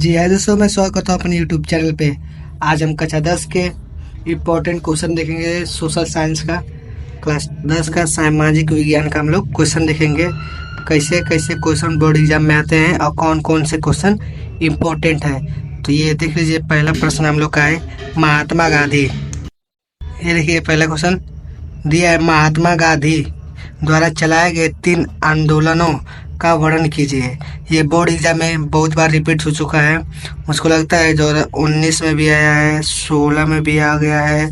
जी है दोस्तों, मैं स्वागत करता हूँ अपने यूट्यूब चैनल पे। आज हम कक्षा 10 के इम्पोर्टेंट क्वेश्चन देखेंगे। सोशल साइंस का क्लास 10 का सामाजिक विज्ञान का हम लोग क्वेश्चन देखेंगे। कैसे कैसे क्वेश्चन बोर्ड एग्जाम में आते हैं और कौन कौन से क्वेश्चन इम्पोर्टेंट है। तो ये देख लीजिए, पहला प्रश्न हम लोग का है महात्मा गांधी। ये देखिए पहला क्वेश्चन दिया है, महात्मा गांधी द्वारा चलाए गए 3 आंदोलनों का वर्णन कीजिए। ये बोर्ड एग्जाम में बहुत बार रिपीट हो चुका है। मुझको लगता है 2019 में भी आया है, 16 में भी आ गया है,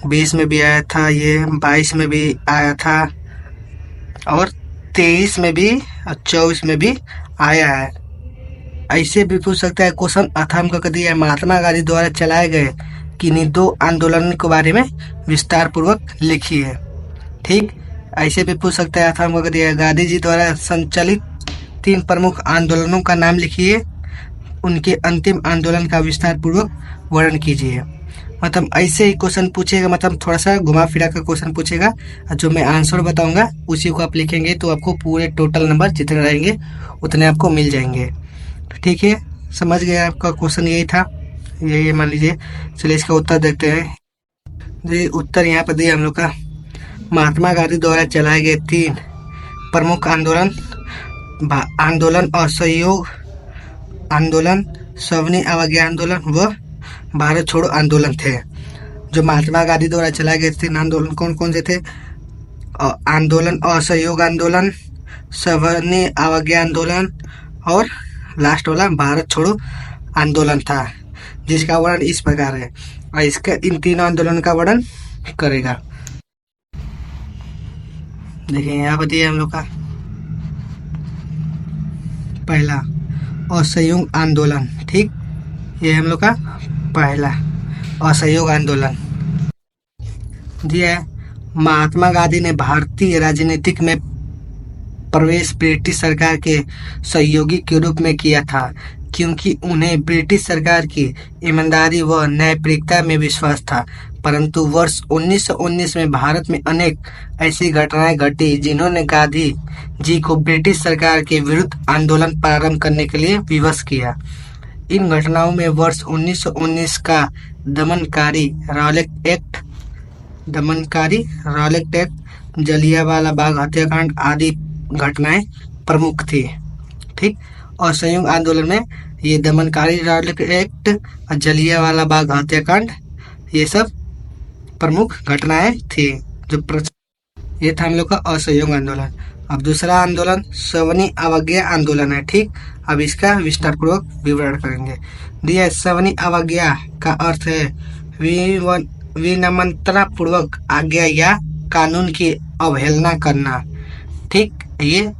20 में भी आया था, ये 22 में भी आया था और 23 में भी और 24 में भी आया है। ऐसे भी पूछ सकता है क्वेश्चन। अथम का दिया है, महात्मा गांधी द्वारा चलाए गए किन्हीं 2 आंदोलन के बारे में विस्तार पूर्वक लिखिए। ठीक, ऐसे भी पूछ सकता है। अथम का दिया है, गांधी जी द्वारा संचालित 3 प्रमुख आंदोलनों का नाम लिखिए, उनके अंतिम आंदोलन का विस्तार पूर्वक वर्णन कीजिए। मतलब ऐसे ही क्वेश्चन पूछेगा, मतलब थोड़ा सा घुमा फिरा कर क्वेश्चन पूछेगा। जो मैं आंसर बताऊंगा उसी को आप लिखेंगे तो आपको पूरे टोटल नंबर जितने रहेंगे उतने आपको मिल जाएंगे। ठीक है, समझ गए? आपका क्वेश्चन यही था, यही मान लीजिए। चलिए इसका उत्तर देखते हैं। जी, उत्तर यहाँ पर दिया हम लोग का, महात्मा गांधी द्वारा चलाए गए 3 प्रमुख आंदोलन असहयोग आंदोलन, सवनी अवज्ञा आंदोलन व भारत छोड़ो आंदोलन थे। जो महात्मा गांधी द्वारा चलाए गए 3 आंदोलन कौन कौन से थे? आंदोलन असहयोग आंदोलन, सवनी अवज्ञा आंदोलन और लास्ट वाला भारत छोड़ो आंदोलन था, जिसका वर्णन इस प्रकार है। और इसका इन 3 आंदोलन का वर्णन करेगा। देखिए यहाँ पर दिया हम लोग का, पहला असहयोग आंदोलन। ठीक, ये हम लोग का पहला असहयोग आंदोलन दिया है। महात्मा गांधी ने भारतीय राजनीतिक में प्रवेश ब्रिटिश सरकार के सहयोगी के रूप में किया था, क्योंकि उन्हें ब्रिटिश सरकार की ईमानदारी व न्यायप्रियता में विश्वास था। परंतु वर्ष 1919 में भारत में अनेक ऐसी घटनाएं घटी जिन्होंने गांधी जी को ब्रिटिश सरकार के विरुद्ध आंदोलन प्रारंभ करने के लिए विवश किया। इन घटनाओं में वर्ष 1919 का दमनकारी रॉलेट एक्ट, जलियांवाला बाग हत्याकांड आदि घटनाएं प्रमुख थी। ठीक, और संयुक्त आंदोलन में ये दमनकारी रॉलेट एक्ट और जलियांवाला बाग हत्याकांड ये सब प्रमुख घटनाएं थी। ये था हम लोग का असहयोग आंदोलन। अब दूसरा आंदोलन सवनी अवज्ञा आंदोलन है। ठीक, अब इसका विस्तार पूर्वक विवरण करेंगे। दिया, सवनी अवज्ञा का अर्थ है विनम्रता पूर्वक आज्ञा या कानून की अवहेलना करना। ठीक, ये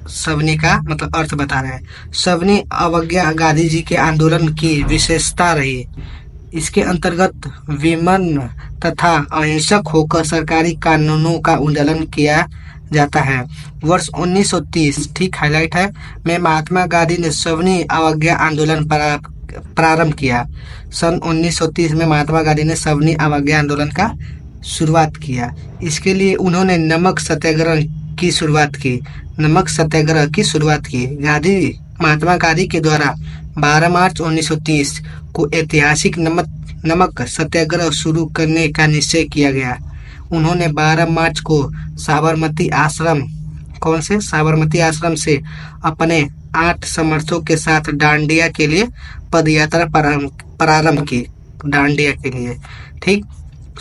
सवनी का मतलब अर्थ बता रहे हैं। सवनी अवज्ञा गांधी जी के आंदोलन की विशेषता रही। इसके अंतर्गत विनम्र तथा अहिंसक होकर सरकारी कानूनों का उल्लंघन किया जाता है। वर्ष 1930, ठीक हाईलाइट है, में महात्मा गांधी ने सवनी अवज्ञा आंदोलन प्रारंभ किया। सन 1930 में महात्मा गांधी ने सवनी अवज्ञा आंदोलन का शुरुआत किया। इसके लिए उन्होंने नमक सत्याग्रह की शुरुआत की। महात्मा गांधी के द्वारा 12 मार्च 1930 को ऐतिहासिक नमक सत्याग्रह शुरू करने का निश्चय किया गया। उन्होंने 12 मार्च को साबरमती आश्रम से अपने 8 समर्थकों के साथ डांडिया के लिए पदयात्रा प्रारंभ की। डांडिया के लिए, ठीक।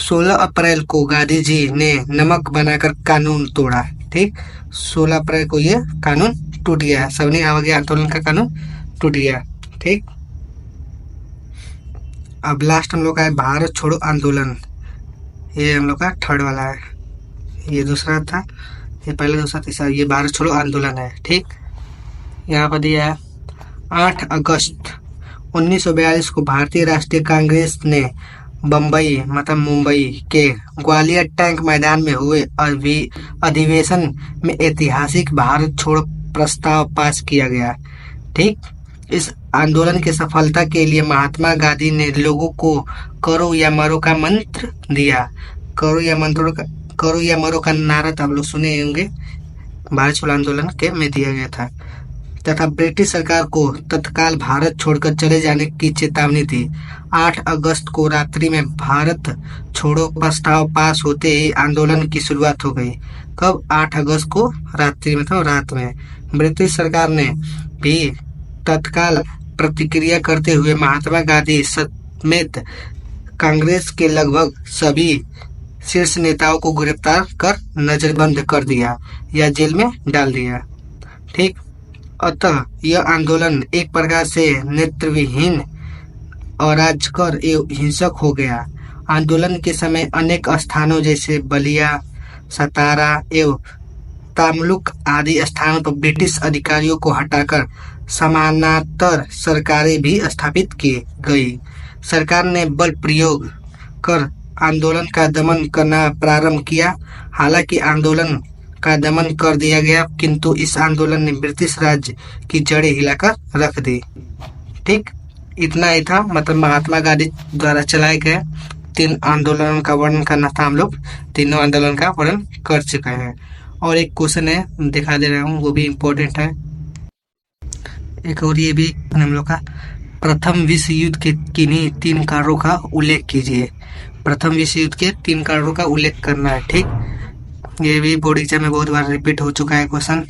16 अप्रैल को गांधी जी ने नमक बनाकर कानून तोड़ा। ठीक, 16 अप्रैल को ये कानून टूट गया। सवनी अवज्ञा आंदोलन का कानून टूट गया। ठीक, अब लास्ट हम लोग का है भारत छोड़ो आंदोलन। ये हम लोग का थर्ड वाला है। ये दूसरा था, ये पहला, दूसरा, तीसरा, ये भारत छोड़ो आंदोलन है। ठीक, यहाँ पर दिया है 8 अगस्त 1942 को भारतीय राष्ट्रीय कांग्रेस ने मुंबई के ग्वालियर टैंक मैदान में हुए अधिवेशन में ऐतिहासिक भारत छोड़ो प्रस्ताव पास किया गया। ठीक, इस आंदोलन की सफलता के लिए महात्मा गांधी ने लोगों को करो या मरो का मंत्र दिया। करो या मरो का नारा तो आप लोग सुने होंगे, भारत छोड़ो आंदोलन के में दिया गया था। तथा ब्रिटिश सरकार को तत्काल भारत छोड़कर चले जाने की चेतावनी थी। 8 अगस्त को रात्रि में भारत छोड़ो प्रस्ताव पास होते ही आंदोलन की शुरुआत हो गई। कब? 8 अगस्त को रात्रि में, तो रात में। ब्रिटिश सरकार ने भी तत्काल प्रतिक्रिया करते हुए महात्मा गांधी समेत कांग्रेस के लगभग सभी शीर्ष नेताओं को गिरफ्तार कर नजरबंद कर दिया या जेल में डाल दिया। ठीक, अतः यह आंदोलन एक प्रकार से नेतृत्वहीन, अराजक एवं हिंसक हो गया। आंदोलन के समय अनेक स्थानों जैसे बलिया, सतारा एवं तामलुक आदि स्थानों पर ब्रिटिश अधिकारियों को हटाकर समानांतर सरकारें भी स्थापित की गई। सरकार ने बल प्रयोग कर आंदोलन का दमन करना प्रारंभ किया। हालांकि आंदोलन का दमन कर दिया गया, किंतु इस आंदोलन ने ब्रिटिश राज्य की जड़ें हिलाकर रख दी। ठीक, इतना ही था। मतलब महात्मा गांधी द्वारा चलाए गए 3 आंदोलनों का वर्णन करना था। हम लोग तीनों आंदोलन का वर्णन कर चुके हैं। और एक क्वेश्चन है, दिखा दे रहा हूँ, वो भी इम्पोर्टेंट है। एक और ये भी हम लोग का, प्रथम विश्व युद्ध के किन्हीं 3 कारणों का उल्लेख कीजिए। प्रथम विश्व युद्ध के 3 कारणों का उल्लेख करना है। ठीक, ये भी बोर्ड एग्जाम में बहुत बार रिपीट हो चुका है क्वेश्चन।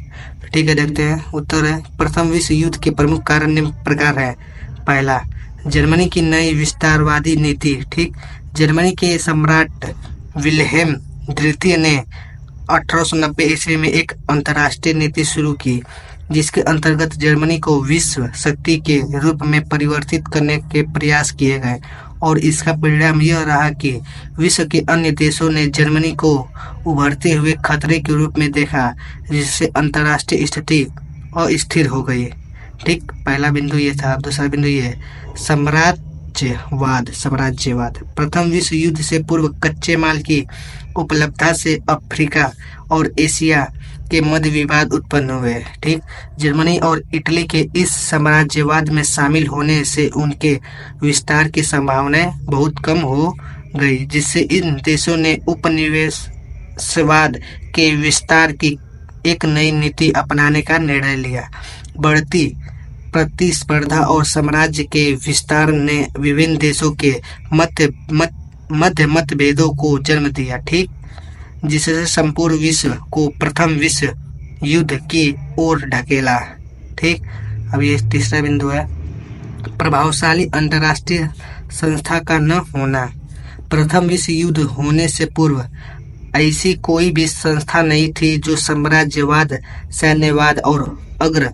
ठीक है, देखते हैं। उत्तर है, प्रथम विश्व युद्ध के प्रमुख कारण निम्न प्रकार है। पहला, जर्मनी की नई विस्तारवादी नीति। ठीक, जर्मनी के सम्राट विल्हेम द्वितीय ने 1890 ईस्वी में एक अंतर्राष्ट्रीय नीति शुरू की, जिसके अंतर्गत जर्मनी को विश्व शक्ति के रूप में परिवर्तित करने के प्रयास किए गए, और इसका परिणाम यह रहा कि विश्व के अन्य देशों ने जर्मनी को उभरते हुए खतरे के रूप में देखा, जिससे अंतर्राष्ट्रीय स्थिति अस्थिर हो गई। ठीक, पहला बिंदु ये था। दूसरा बिंदु ये, साम्राज्यवाद। प्रथम विश्व युद्ध से पूर्व कच्चे माल की उपलब्धता से अफ्रीका और एशिया के मध्य विवाद उत्पन्न हुए। ठीक, जर्मनी और इटली के इस साम्राज्यवाद में शामिल होने से उनके विस्तार की संभावनाएं बहुत कम हो गई, जिससे इन देशों ने उपनिवेशवाद के विस्तार की एक नई नीति अपनाने का निर्णय लिया। बढ़ती प्रतिस्पर्धा और साम्राज्य के विस्तार ने विभिन्न देशों के मतभेदों को जन्म दिया। ठीक, जिससे संपूर्ण विश्व को प्रथम विश्व युद्ध की ओर ढकेला। ठीक, अब ये तीसरा बिंदु है, प्रभावशाली अंतर्राष्ट्रीय संस्था का न होना। प्रथम विश्व युद्ध होने से पूर्व ऐसी कोई भी संस्था नहीं थी जो साम्राज्यवाद, सैन्यवाद और अग्र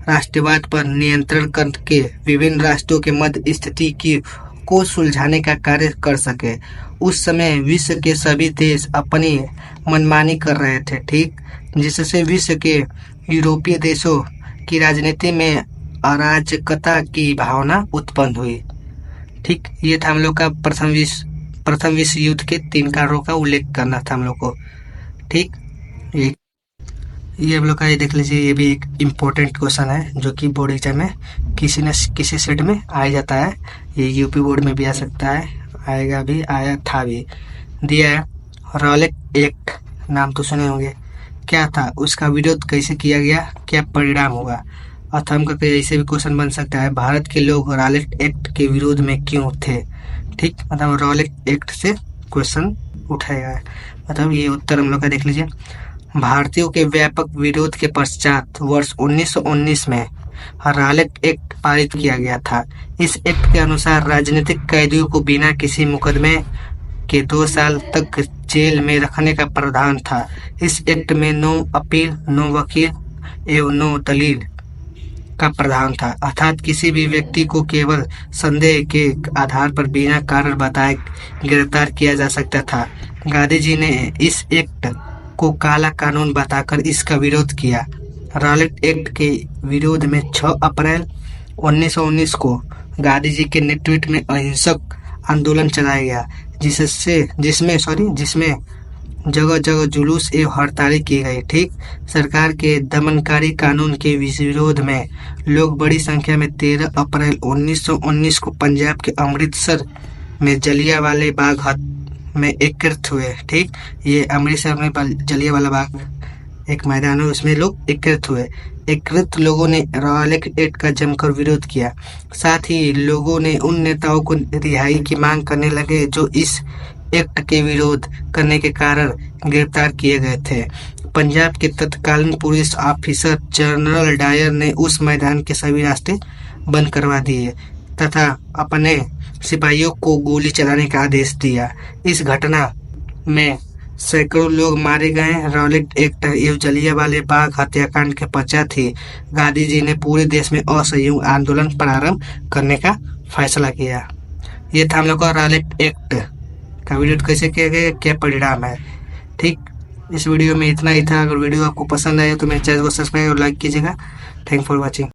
राष्ट्रवाद पर नियंत्रण करके विभिन्न राष्ट्रों के मध्य स्थिति को सुलझाने का कार्य कर सके। उस समय विश्व के सभी देश अपनी मनमानी कर रहे थे। ठीक, जिससे विश्व के यूरोपीय देशों की राजनीति में अराजकता की भावना उत्पन्न हुई। ठीक, ये था हम लोग का प्रथम विश्व युद्ध के 3 कारणों का उल्लेख करना था हम लोग को। ठीक, ये हम लोग का, ये देख लीजिए, ये भी एक इम्पोर्टेंट क्वेश्चन है जो कि बोर्ड एग्जाम में किसी न किसी सेट में आ जाता है। ये यूपी बोर्ड में भी आ सकता है, आएगा भी, आया था भी। दिया है, रॉलेट एक्ट, नाम तो सुने होंगे। क्या था, उसका विरोध कैसे किया गया, क्या परिणाम होगा। अतः हम कहते ऐसे भी क्वेश्चन बन सकता है, भारत के लोग रॉलेट एक्ट के विरोध में क्यों थे। ठीक, मतलब रॉलेट एक्ट से क्वेश्चन उठाएगा। मतलब ये उत्तर हम लोग का देख लीजिए। भारतीयों के व्यापक विरोध के पश्चात वर्ष 1919 में रॉलेट एक्ट पारित किया गया था। इस एक्ट के अनुसार राजनीतिक कैदियों को बिना किसी मुकदमे के 2 साल तक जेल में रखने का प्रावधान था। इस एक्ट में नो अपील, नो वकील एवं नो दलील का प्रावधान था, अर्थात किसी भी व्यक्ति को केवल संदेह के आधार पर बिना कारण बताए गिरफ्तार किया जा सकता था। गांधी जी ने इस एक्ट को काला कानून बताकर इसका विरोध किया। रॉलेट एक्ट के विरोध में 6 अप्रैल 1919 को गांधी जी के नेतृत्व में अहिंसक आंदोलन चलाया गया, जिसमें जगह जगह जुलूस एवं हड़तालें की गई। ठीक, सरकार के दमनकारी कानून के विरोध में लोग बड़ी संख्या में 13 अप्रैल 1919 को पंजाब के अमृतसर में जलियांवाला बाग में एकत्रित हुए। ठीक, ये अमृतसर में जलियांवाला बाग एक मैदान है, उसमें लोग एकत्रित हुए। एकत्रित लोगों ने रॉलेट एक्ट का जमकर विरोध किया। साथ ही लोगों ने उन नेताओं को रिहाई की मांग करने लगे जो इस एक्ट के विरोध करने के कारण गिरफ्तार किए गए थे। पंजाब के तत्कालीन पुलिस ऑफिसर जनरल डायर ने उस मैदान के सभी रास्ते बंद करवा दिए तथा अपने सिपाहियों को गोली चलाने का आदेश दिया। इस घटना में सैकड़ों लोग मारे गए। रॉलेट एक्ट एवं जलियांवाला बाग हत्याकांड के पश्चात ही गांधी जी ने पूरे देश में असहयोग आंदोलन प्रारंभ करने का फैसला किया। ये था हम लोग का रॉलेट एक्ट का वीडियो कैसे किया गया, क्या परिणाम है। ठीक, इस वीडियो में इतना ही था। अगर वीडियो आपको पसंद आया तो मेरे चैनल को सब्सक्राइब और लाइक कीजिएगा। Thank for watching.